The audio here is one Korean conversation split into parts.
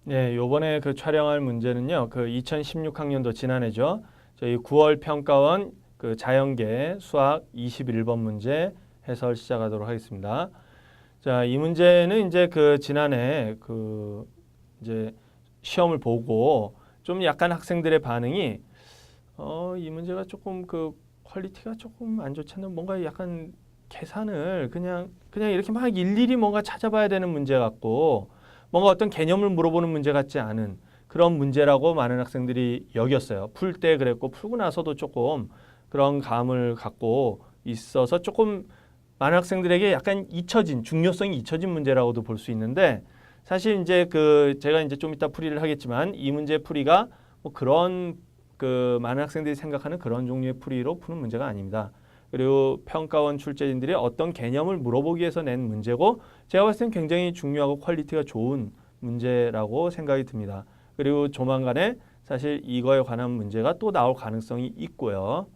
네, 요번에 그 촬영할 문제는요. 그 2016학년도 지난해죠. 저희 9월 평가원 그 자연계 수학 21번 문제 해설 시작하도록 하겠습니다. 자, 이 문제는 이제 그 지난해 그 이제 시험을 보고 좀 약간 학생들의 반응이 이 문제가 조금 그 퀄리티가 조금 안 좋지 않나, 뭔가 약간 계산을 그냥 이렇게 막 일일이 뭔가 찾아봐야 되는 문제 같고, 뭔가 어떤 개념을 물어보는 문제 같지 않은 그런 문제라고 많은 학생들이 여겼어요. 풀 때 그랬고, 풀고 나서도 조금 그런 감을 갖고 있어서 조금 많은 학생들에게 약간 잊혀진, 중요성이 잊혀진 문제라고도 볼 수 있는데, 사실 이제 그 제가 이제 좀 이따 풀이를 하겠지만, 이 문제 풀이가 뭐 그런 그 많은 학생들이 생각하는 그런 종류의 풀이로 푸는 문제가 아닙니다. 그리고 평가원 출제진들이 어떤 개념을 물어보기 위해서 낸 문제고, 제가 봤을 땐 굉장히 중요하고 퀄리티가 좋은 문제라고 생각이 듭니다. 그리고 조만간에 사실 이거에 관한 문제가 또 나올 가능성이 있고요.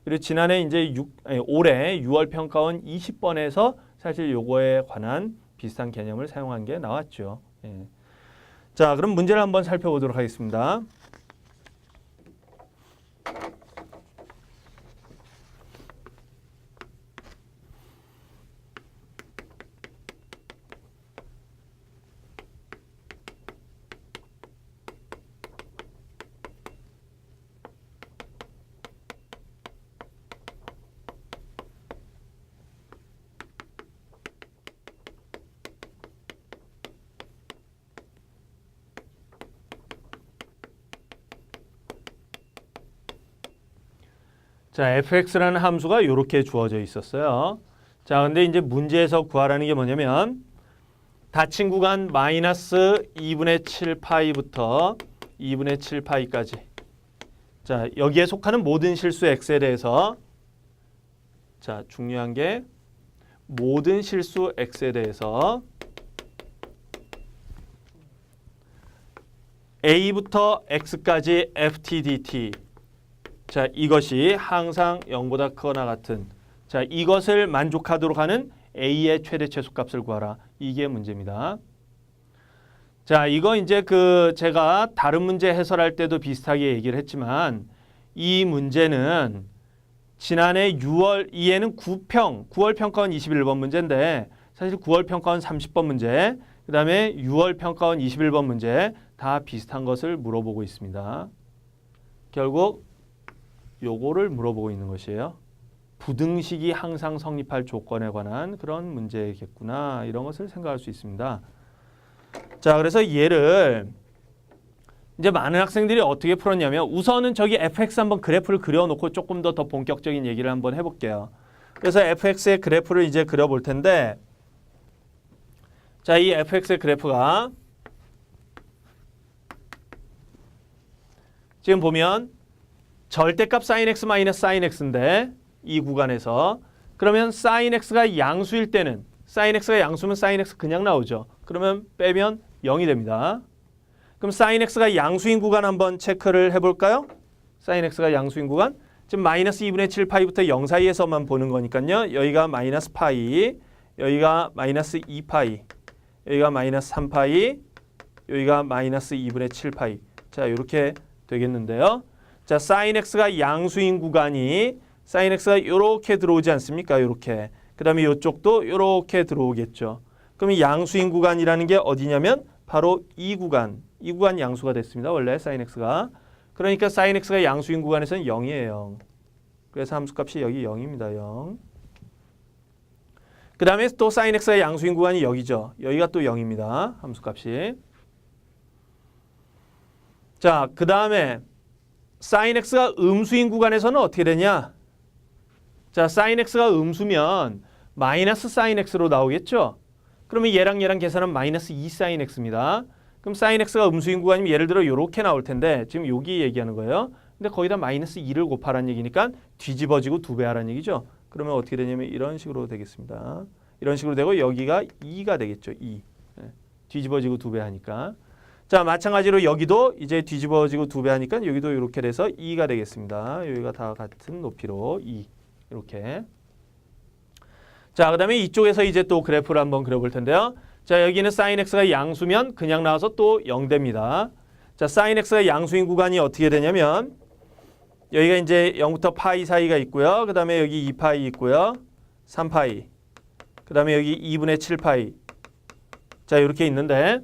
그리고 지난해 이제 올해 6월 평가원 20번에서 사실 요거에 관한 비슷한 개념을 사용한 게 나왔죠. 예. 자, 그럼 문제를 한번 살펴보도록 하겠습니다. 자, fx라는 함수가 이렇게 주어져 있었어요. 자, 근데 이제 문제에서 구하라는 게 뭐냐면, 닫힌 구간 마이너스 2분의 7파이부터 2분의 7파이까지. 자, 여기에 속하는 모든 실수 x에 대해서, 자, 중요한 게 모든 실수 x에 대해서 a부터 x까지 ft dt. 자, 이것이 항상 0보다 크거나 같은, 자, 이것을 만족하도록 하는 a의 최대 최소값을 구하라. 이게 문제입니다. 자, 이거 이제 그 제가 다른 문제 해설할 때도 비슷하게 얘기를 했지만, 이 문제는 지난해 6월, 이해는 9월 평가원 21번 문제인데, 사실 9월 평가원 30번 문제, 그 다음에 6월 평가원 21번 문제 다 비슷한 것을 물어보고 있습니다. 결국 요거를 물어보고 있는 것이에요. 부등식이 항상 성립할 조건에 관한 그런 문제겠구나, 이런 것을 생각할 수 있습니다. 자, 그래서 얘를 이제 많은 학생들이 어떻게 풀었냐면, 우선은 저기 fx 한번 그래프를 그려놓고 조금 더 본격적인 얘기를 한번 해볼게요. 그래서 fx의 그래프를 이제 그려볼 텐데, 자, 이 fx의 그래프가 지금 보면 절대값 sin x 마이너스 sin x인데, 이 구간에서 그러면 sin x가 양수일 때는, sin x가 양수면 sin x 그냥 나오죠. 그러면 빼면 0이 됩니다. 그럼 sin x가 양수인 구간 한번 체크를 해볼까요? sin x가 양수인 구간, 지금 마이너스 2분의 7파이부터 0 사이에서만 보는 거니까요. 여기가 마이너스 파이, 여기가 마이너스 2파이, 여기가 마이너스 3파이, 여기가 마이너스 2분의 7파이. 자, 이렇게 되겠는데요. 자, sin x가 양수인 구간이, sin x가 이렇게 들어오지 않습니까? 이렇게. 그 다음에 이쪽도 이렇게 들어오겠죠. 그럼 이 양수인 구간이라는 게 어디냐면 바로 이 구간 양수가 됐습니다. 원래 sin x가. 그러니까 sin x가 양수인 구간에서는 0이에요. 그래서 함수값이 여기 0입니다. 0. 그 다음에 또 sin x가 양수인 구간이 여기죠. 여기가 또 0입니다. 함수값이. 자, 그 다음에 sin x가 음수인 구간에서는 어떻게 되냐? 자, sin x가 음수면 마이너스 sin x로 나오겠죠? 그러면 얘랑 계산하면 마이너스 2 sin x입니다. 그럼 sin x가 음수인 구간이면 예를 들어 이렇게 나올 텐데, 지금 여기 얘기하는 거예요. 근데 거기다 마이너스 2를 곱하라는 얘기니까 뒤집어지고 2배 하라는 얘기죠. 그러면 어떻게 되냐면 이런 식으로 되겠습니다. 이런 식으로 되고 여기가 2가 되겠죠. 2. 뒤집어지고 2배 하니까. 자, 마찬가지로 여기도 이제 뒤집어지고 2배 하니까 여기도 이렇게 돼서 2가 되겠습니다. 여기가 다 같은 높이로 2. 이렇게. 자, 그 다음에 이쪽에서 이제 또 그래프를 한번 그려볼 텐데요. 자, 자, 여기는 sin x가 양수면 그냥 나와서 또 0됩니다. 자, sin x가 양수인 구간이 어떻게 되냐면 여기가 이제 0부터 파이 사이가 있고요. 그 다음에 여기 2파이 있고요. 3파이. 그 다음에 여기 2분의 7파이. 자, 이렇게 있는데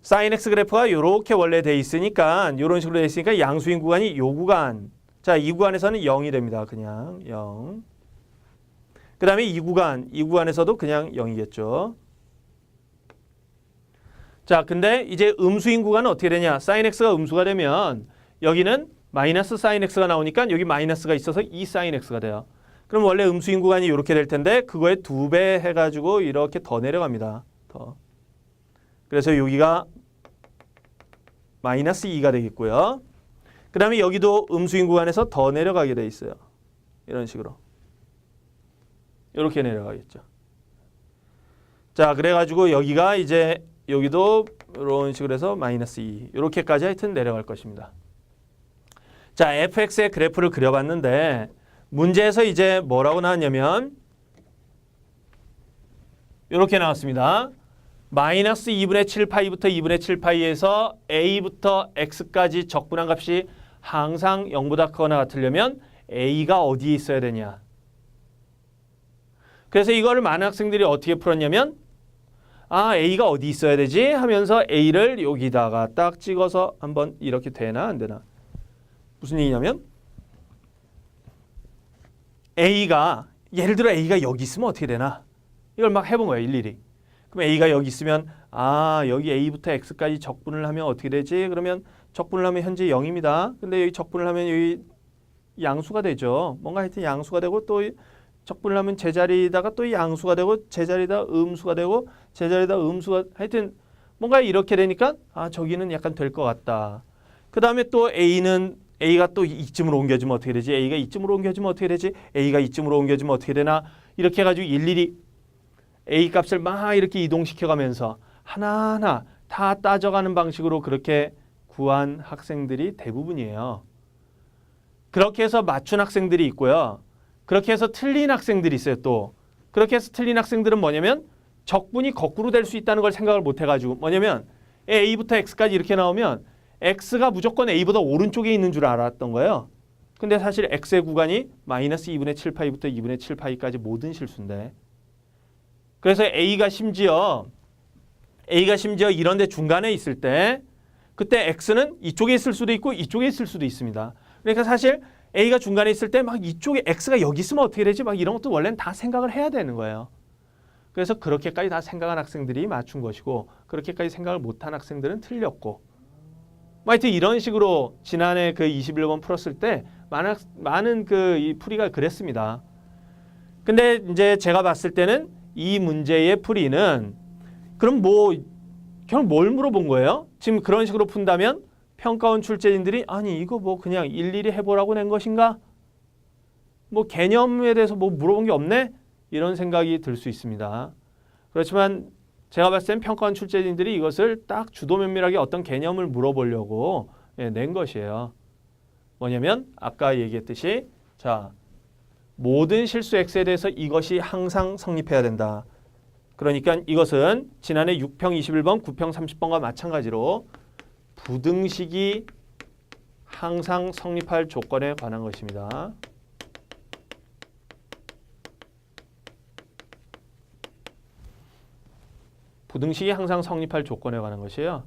sin x 그래프가 이렇게 원래 돼 있으니까 이런 식으로 돼 있으니까 양수인 구간이 이 구간. 자, 이 구간에서는 0이 됩니다. 그냥 0. 그 다음에 이 구간에서도 그냥 0이겠죠. 자, 근데 이제 음수인 구간은 어떻게 되냐? sin x가 음수가 되면 여기는 마이너스 sin x가 나오니까 여기 마이너스가 있어서 2 sin x가 돼요. 그럼 원래 음수인 구간이 이렇게 될 텐데 그거에 2배 해가지고 이렇게 더 내려갑니다. 더. 그래서 여기가 마이너스 2가 되겠고요. 그 다음에 여기도 음수인 구간에서 더 내려가게 돼 있어요. 이런 식으로. 이렇게 내려가겠죠. 자, 그래가지고 여기가 이제 여기도 이런 식으로 해서 마이너스 2 이렇게까지 하여튼 내려갈 것입니다. 자, fx의 그래프를 그려봤는데 문제에서 이제 뭐라고 나왔냐면 이렇게 나왔습니다. 마이너스 2분의 7파이부터 2분의 7파이에서 a부터 x까지 적분한 값이 항상 0보다 크거나 같으려면 a가 어디에 있어야 되냐. 그래서 이거를 많은 학생들이 어떻게 풀었냐면 a가 어디 있어야 되지? 하면서 a를 여기다가 딱 찍어서 한번 이렇게 되나 안 되나. 무슨 얘기냐면 a가 예를 들어 a가 여기 있으면 어떻게 되나? 이걸 막 해본 거예요. 일일이. 그럼 a가 여기 있으면 여기 a부터 x까지 적분을 하면 어떻게 되지? 그러면 적분을 하면 현재 0입니다. 근데 여기 적분을 하면 여기 양수가 되죠. 뭔가 하여튼 양수가 되고 또 적분을 하면 제자리에다가 또 양수가 되고 제자리에다 음수가 되고 제자리에다 음수가 하여튼 뭔가 이렇게 되니까 저기는 약간 될 것 같다. 그 다음에 또 A가 또 이쯤으로 옮겨지면 어떻게 되지? A가 이쯤으로 옮겨지면 어떻게 되지? A가 이쯤으로 옮겨지면 어떻게 되나? 이렇게 해가지고 일일이 A 값을 막 이렇게 이동시켜가면서 하나하나 다 따져가는 방식으로 그렇게 구한 학생들이 대부분이에요. 그렇게 해서 맞춘 학생들이 있고요. 그렇게 해서 틀린 학생들이 있어요. 또 그렇게 해서 틀린 학생들은 뭐냐면 적분이 거꾸로 될 수 있다는 걸 생각을 못 해가지고 뭐냐면 A부터 X까지 이렇게 나오면 X가 무조건 A보다 오른쪽에 있는 줄 알았던 거예요. 근데 사실 X의 구간이 마이너스 2분의 7파이부터 2분의 7파이까지 모든 실수인데 그래서 A가 심지어 이런 데 중간에 있을 때 그때 X는 이쪽에 있을 수도 있고 이쪽에 있을 수도 있습니다. 그러니까 사실 A가 중간에 있을 때 막 이쪽에 X가 여기 있으면 어떻게 되지? 막 이런 것도 원래는 다 생각을 해야 되는 거예요. 그래서 그렇게까지 다 생각한 학생들이 맞춘 것이고 그렇게까지 생각을 못한 학생들은 틀렸고 하여튼 이런 식으로 지난해 그 21번 풀었을 때 많은 그 이 풀이가 그랬습니다. 근데 이제 제가 봤을 때는 이 문제의 풀이는 그럼 결국 뭘 물어본 거예요? 지금 그런 식으로 푼다면 평가원 출제진들이 아니 이거 뭐 그냥 일일이 해보라고 낸 것인가? 뭐 개념에 대해서 뭐 물어본 게 없네? 이런 생각이 들 수 있습니다. 그렇지만 제가 봤을 땐 평가원 출제진들이 이것을 딱 주도 면밀하게 어떤 개념을 물어보려고 낸 것이에요. 뭐냐면 아까 얘기했듯이 자 모든 실수 x에 대해서 이것이 항상 성립해야 된다. 그러니까 이것은 지난해 6평 21번, 9평 30번과 마찬가지로 부등식이 항상 성립할 조건에 관한 것입니다. 부등식이 항상 성립할 조건에 관한 것이에요.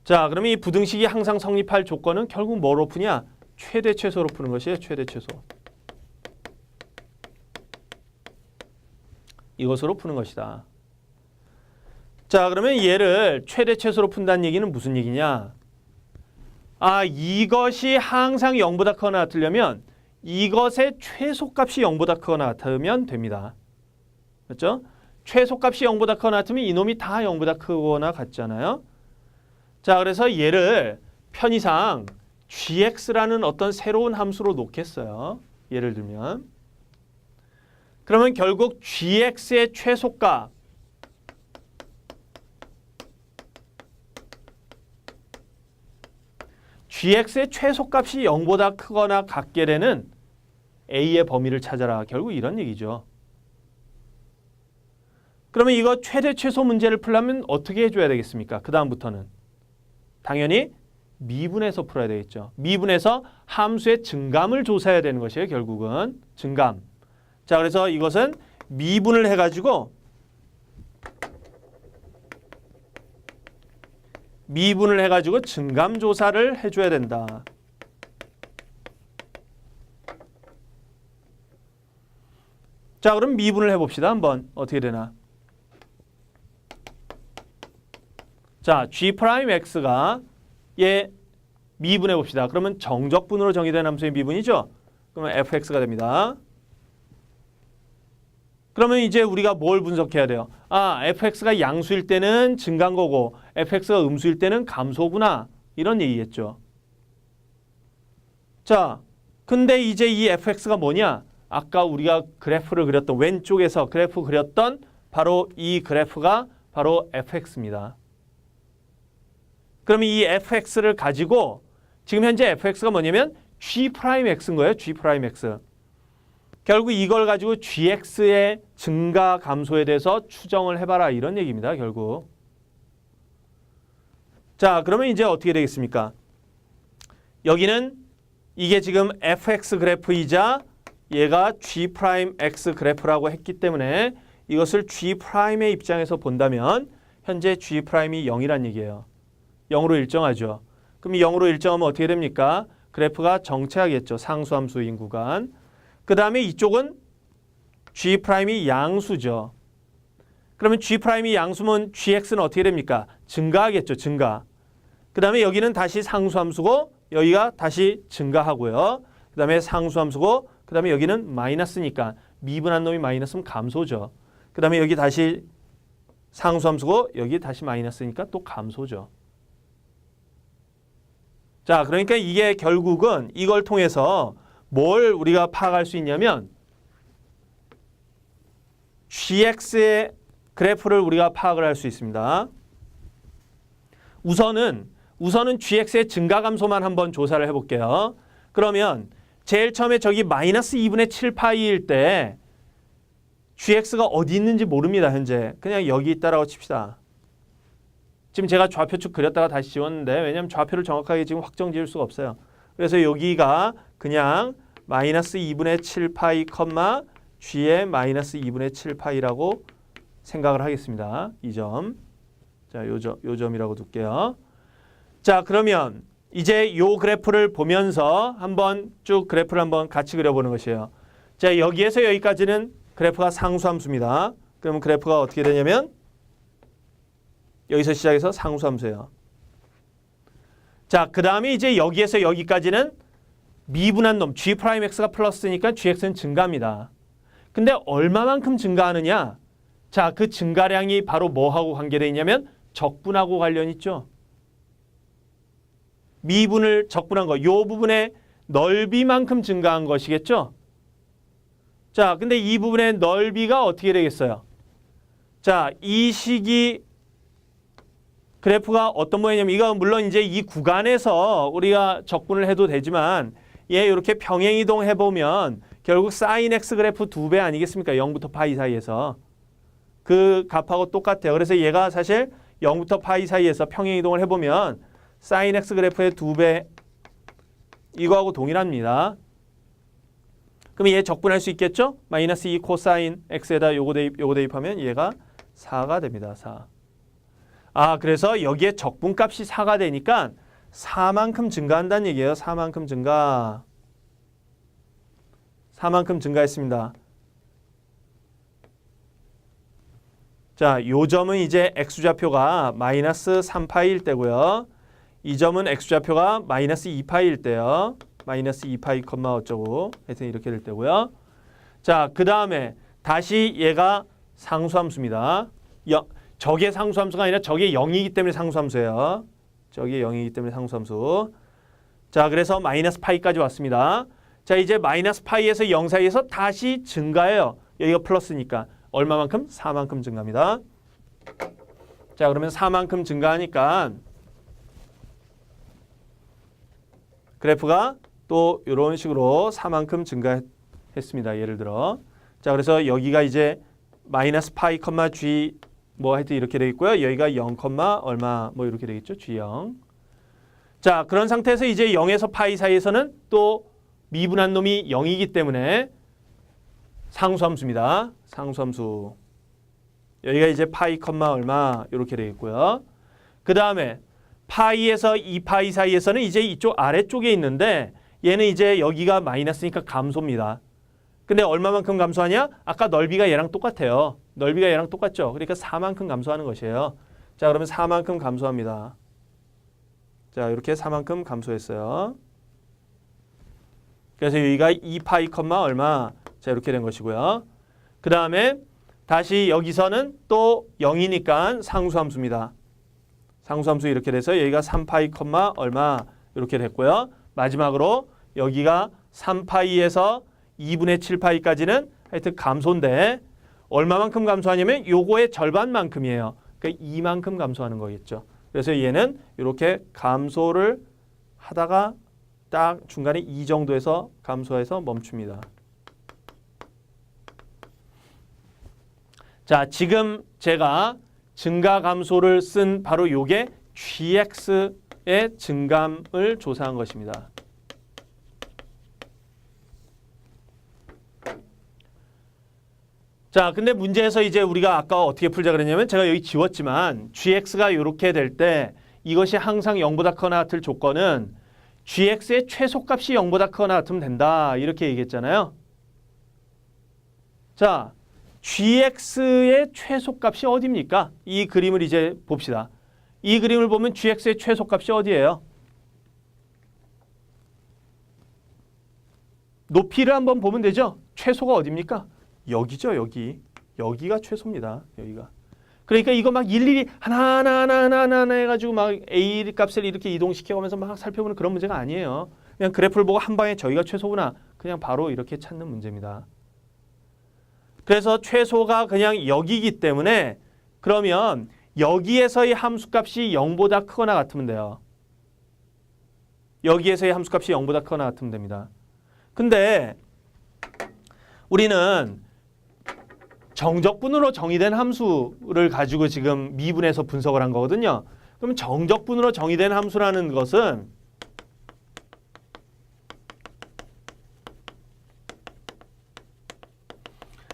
자, 그러면 이 부등식이 항상 성립할 조건은 결국 뭐로 푸냐? 최대 최소로 푸는 것이에요. 최대 최소. 이것으로 푸는 것이다. 자, 그러면 얘를 최대 최소로 푼다는 얘기는 무슨 얘기냐? 이것이 항상 0보다 크거나 같으려면 이것의 최소값이 0보다 크거나 같으면 됩니다. 그렇죠? 최소값이 0보다 크거나 같으면 이놈이 다 0보다 크거나 같잖아요. 자, 그래서 얘를 편의상 gx라는 어떤 새로운 함수로 놓겠어요. 예를 들면 그러면 결국 gx의 최소값 gx의 최소값이 0보다 크거나 같게 되는 a의 범위를 찾아라. 결국 이런 얘기죠. 그러면 이거 최대 최소 문제를 풀려면 어떻게 해줘야 되겠습니까? 그 다음부터는 당연히 미분해서 풀어야 되겠죠. 미분해서 함수의 증감을 조사해야 되는 것이에요. 결국은 증감. 자, 그래서 이것은 미분을 해가지고 증감 조사를 해줘야 된다. 자, 그럼 미분을 해봅시다. 한번 어떻게 되나? 자, G'X가 얘 미분해 봅시다. 그러면 정적분으로 정의된 함수의 미분이죠. 그러면 fx가 됩니다. 그러면 이제 우리가 뭘 분석해야 돼요? 아, fx가 양수일 때는 증가한 거고 fx가 음수일 때는 감소구나. 이런 얘기겠죠. 자, 근데 이제 이 fx가 뭐냐? 아까 우리가 그래프를 그렸던 왼쪽에서 그래프 그렸던 바로 이 그래프가 바로 fx입니다. 그러면 이 fx를 가지고 지금 현재 fx가 뭐냐면 G'X인 거예요. G'X. 결국 이걸 가지고 gx의 증가 감소에 대해서 추정을 해봐라 이런 얘기입니다. 결국. 자, 그러면 이제 어떻게 되겠습니까? 여기는 이게 지금 fx 그래프이자 얘가 G'X 그래프라고 했기 때문에 이것을 G'의 입장에서 본다면 현재 G'이 0이란 얘기예요. 0으로 일정하죠. 그럼 0으로 일정하면 어떻게 됩니까? 그래프가 정체하겠죠. 상수함수인 구간. 그 다음에 이쪽은 G'이 양수죠. 그러면 G'이 양수면 Gx는 어떻게 됩니까? 증가하겠죠. 증가. 그 다음에 여기는 다시 상수함수고 여기가 다시 증가하고요. 그 다음에 상수함수고 그 다음에 여기는 마이너스니까 미분한 놈이 마이너스면 감소죠. 그 다음에 여기 다시 상수함수고 여기 다시 마이너스니까 또 감소죠. 자, 그러니까 이게 결국은 이걸 통해서 뭘 우리가 파악할 수 있냐면 gx의 그래프를 우리가 파악을 할 수 있습니다. 우선은 gx의 증가 감소만 한번 조사를 해볼게요. 그러면 제일 처음에 저기 마이너스 2분의 7파이일 때 gx가 어디 있는지 모릅니다. 현재 그냥 여기 있다라고 칩시다. 지금 제가 좌표축 그렸다가 다시 지웠는데 왜냐하면 좌표를 정확하게 지금 확정 지을 수가 없어요. 그래서 여기가 그냥 마이너스 2분의 7파이, g의 마이너스 2분의 7파이라고 생각을 하겠습니다. 이 점. 자, 요 점이라고 둘게요. 자, 그러면 이제 요 그래프를 보면서 한번 쭉 그래프를 한번 같이 그려보는 것이에요. 자, 여기에서 여기까지는 그래프가 상수함수입니다. 그러면 그래프가 어떻게 되냐면 여기서 시작해서 상수함수예요. 자, 그 다음에 이제 여기에서 여기까지는 미분한 놈 G'X가 플러스니까 gx는 증가합니다. 근데 얼마만큼 증가하느냐? 자, 그 증가량이 바로 뭐하고 관계되어 있냐면 적분하고 관련 있죠. 미분을 적분한 거, 요 부분의 넓이만큼 증가한 것이겠죠. 자, 근데 이 부분의 넓이가 어떻게 되겠어요? 자, 이 식이 그래프가 어떤 모양이냐면 이거 물론 이제 이 구간에서 우리가 적분을 해도 되지만 얘 이렇게 평행이동 해보면 결국 sin x 그래프 2배 아니겠습니까? 0부터 파이 사이에서. 그 값하고 똑같아요. 그래서 얘가 사실 0부터 파이 사이에서 평행이동을 해보면 sin x 그래프의 2배 이거하고 동일합니다. 그럼 얘 적분할 수 있겠죠? 마이너스 2 코사인 x에다 요거 대입하면 얘가 4가 됩니다. 4. 아, 그래서 여기에 적분값이 4가 되니까 4만큼 증가한다는 얘기예요. 4만큼 증가. 4만큼 증가했습니다. 자, 요 점은 이제 x좌표가 마이너스 3파이일 때고요. 이 점은 x좌표가 마이너스 2파이일 때요. 마이너스 2파이, 어쩌고 하여튼 이렇게 될 때고요. 자, 그 다음에 다시 얘가 상수함수입니다. 저게 상수함수가 아니라 저게 0이기 때문에 상수함수예요. 저게 0이기 때문에 상수함수. 자, 그래서 마이너스 파이까지 왔습니다. 자, 이제 마이너스 파이에서 0 사이에서 다시 증가해요. 여기가 플러스니까. 얼마만큼? 4만큼 증가합니다. 자, 그러면 4만큼 증가하니까 그래프가 또 이런 식으로 4만큼 증가했습니다. 예를 들어. 자, 그래서 여기가 이제 마이너스 파이 컴마 G 뭐 하여튼 이렇게 되겠고요. 여기가 0 컴마 얼마 뭐 이렇게 되겠죠. G0. 자, 그런 상태에서 이제 0에서 파이 사이에서는 또 미분한 놈이 0이기 때문에 상수함수입니다. 상수함수. 여기가 이제 파이 컴마 얼마 이렇게 되겠고요. 그 다음에 파이에서 2파이 사이에서는 이제 이쪽 아래쪽에 있는데 얘는 이제 여기가 마이너스니까 감소입니다. 근데 얼마만큼 감소하냐? 아까 넓이가 얘랑 똑같아요. 넓이가 얘랑 똑같죠. 그러니까 4만큼 감소하는 것이에요. 자, 그러면 4만큼 감소합니다. 자, 이렇게 4만큼 감소했어요. 그래서 여기가 2파이 컴마 얼마? 자, 이렇게 된 것이고요. 그 다음에 다시 여기서는 또 0이니까 상수함수입니다. 상수함수 이렇게 돼서 여기가 3파이 컴마 얼마 이렇게 됐고요. 마지막으로 여기가 3파이에서 2분의 7파이까지는 하여튼 감소인데 얼마만큼 감소하냐면 요거의 절반만큼이에요. 그러니까 2만큼 감소하는 거겠죠. 그래서 얘는 이렇게 감소를 하다가 딱 중간에 이 정도에서 감소해서 멈춥니다. 자, 지금 제가 증가 감소를 쓴 바로 요게 GX의 증감을 조사한 것입니다. 자, 근데 문제에서 이제 우리가 아까 어떻게 풀자 그랬냐면 제가 여기 지웠지만 GX가 이렇게 될 때 이것이 항상 0보다 크거나 같을 조건은 GX의 최소값이 0보다 크거나 같으면 된다. 이렇게 얘기했잖아요. 자, GX의 최소값이 어디입니까? 이 그림을 이제 봅시다. 이 그림을 보면 GX의 최소값이 어디예요? 높이를 한번 보면 되죠? 최소가 어디입니까? 여기죠, 여기. 여기가 최소입니다. 여기가. 그러니까 이거 막 일일이 하나 해가지고 막 A 값을 이렇게 이동시켜가면서 막 살펴보는 그런 문제가 아니에요. 그냥 그래프를 보고 한 방에 저기가 최소구나. 그냥 바로 이렇게 찾는 문제입니다. 그래서 최소가 그냥 여기이기 때문에 그러면 여기에서의 함수값이 0보다 크거나 같으면 돼요. 여기에서의 함수값이 0보다 크거나 같으면 됩니다. 근데 우리는 정적분으로 정의된 함수를 가지고 지금 미분해서 분석을 한 거거든요. 그러면 정적분으로 정의된 함수라는 것은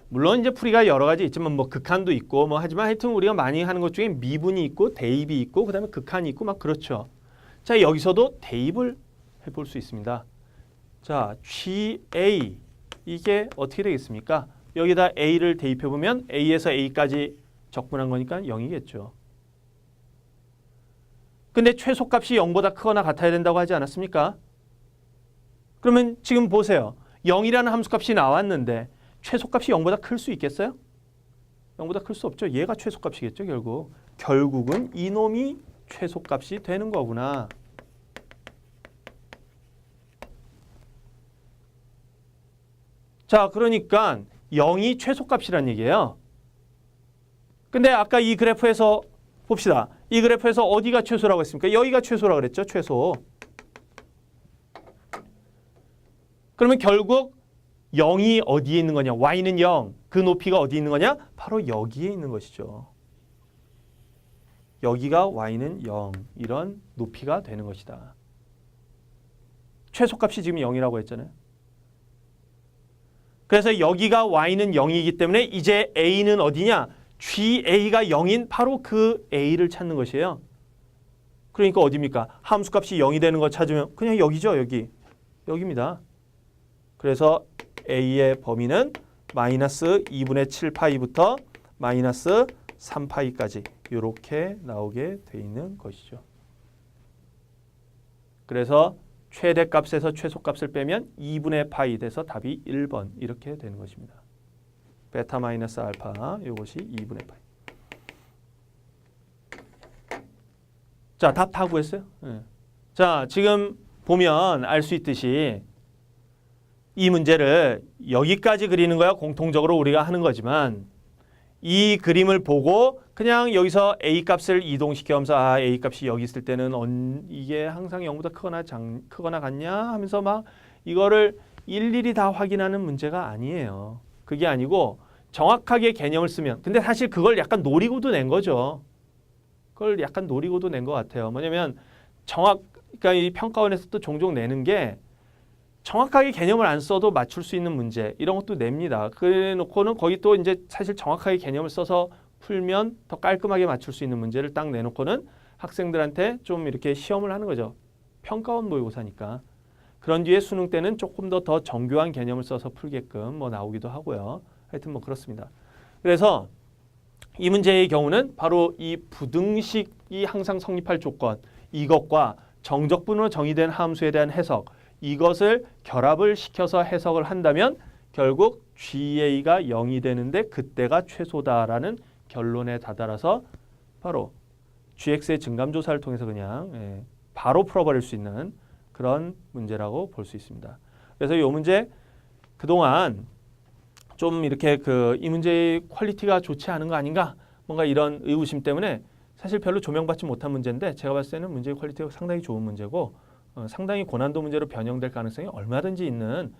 물론 이제 풀이가 여러 가지 있지만 뭐 극한도 있고 뭐 하지만 하여튼 우리가 많이 하는 것 중에 미분이 있고 대입이 있고 그다음에 극한이 있고 막 그렇죠. 자, 여기서도 대입을 해볼 수 있습니다. 자, GA 이게 어떻게 되겠습니까? 여기다 A를 대입해보면 A에서 A까지 적분한 거니까 0이겠죠. 근데 최소값이 0보다 크거나 같아야 된다고 하지 않았습니까? 그러면 지금 보세요. 0이라는 함수값이 나왔는데 최소값이 0보다 클 수 있겠어요? 0보다 클 수 없죠. 얘가 최소값이겠죠, 결국. 결국은 이놈이 최소값이 되는 거구나. 자, 그러니까 0이 최소값이란 얘기예요. 근데 아까 이 그래프에서 봅시다. 이 그래프에서 어디가 최소라고 했습니까? 여기가 최소라고 그랬죠, 최소. 그러면 결국 0이 어디에 있는 거냐? y는 0. 그 높이가 어디에 있는 거냐? 바로 여기에 있는 것이죠. 여기가 y는 0. 이런 높이가 되는 것이다. 최소값이 지금 0이라고 했잖아요. 그래서 여기가 y는 0이기 때문에 이제 a는 어디냐? GA가 0인 바로 그 a를 찾는 것이에요. 그러니까 어디입니까? 함수값이 0이 되는 거 찾으면 그냥 여기죠, 여기. 여기입니다. 그래서 a의 범위는 마이너스 2분의 7파이부터 마이너스 3파이까지 이렇게 나오게 돼 있는 것이죠. 그래서 최대값에서 최소값을 빼면 2분의 파이 돼서 답이 1번 이렇게 되는 것입니다. 베타 마이너스 알파 이것이 2분의 파이. 자, 답 다 구했어요? 네. 자, 지금 보면 알 수 있듯이 이 문제를 여기까지 그리는 거야 공통적으로 우리가 하는 거지만 이 그림을 보고 그냥 여기서 A 값을 이동시켜면서 아, A 값이 여기 있을 때는 이게 항상 0보다 크거나 같냐 하면서 막 이거를 일일이 다 확인하는 문제가 아니에요. 그게 아니고 정확하게 개념을 쓰면 근데 사실 그걸 약간 노리고도 낸 거죠. 그걸 약간 노리고도 낸 것 같아요. 뭐냐면 그러니까 이 평가원에서 또 종종 내는 게 정확하게 개념을 안 써도 맞출 수 있는 문제 이런 것도 냅니다. 그래 놓고는 거기 또 이제 사실 정확하게 개념을 써서 풀면 더 깔끔하게 맞출 수 있는 문제를 딱 내놓고는 학생들한테 좀 이렇게 시험을 하는 거죠. 평가원 모의고사니까. 그런 뒤에 수능 때는 조금 더 정교한 개념을 써서 풀게끔 뭐 나오기도 하고요. 하여튼 뭐 그렇습니다. 그래서 이 문제의 경우는 바로 이 부등식이 항상 성립할 조건 이것과 정적분으로 정의된 함수에 대한 해석 이것을 결합을 시켜서 해석을 한다면 결국 GA가 0이 되는데 그때가 최소다라는 결론에 다다라서 바로 GX의 증감조사를 통해서 그냥 바로 풀어버릴 수 있는 그런 문제라고 볼 수 있습니다. 그래서 이 문제 그동안 좀 이렇게 이 문제의 퀄리티가 좋지 않은 거 아닌가 뭔가 이런 의구심 때문에 사실 별로 조명받지 못한 문제인데 제가 봤을 때는 문제의 퀄리티가 상당히 좋은 문제고 상당히 고난도 문제로 변형될 가능성이 얼마든지 있는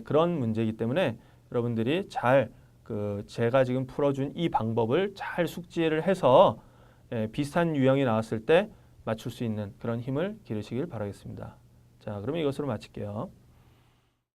그런 문제이기 때문에 여러분들이 잘 제가 지금 풀어준 이 방법을 잘 숙지를 해서 비슷한 유형이 나왔을 때 맞출 수 있는 그런 힘을 기르시길 바라겠습니다. 자, 그러면 이것으로 마칠게요.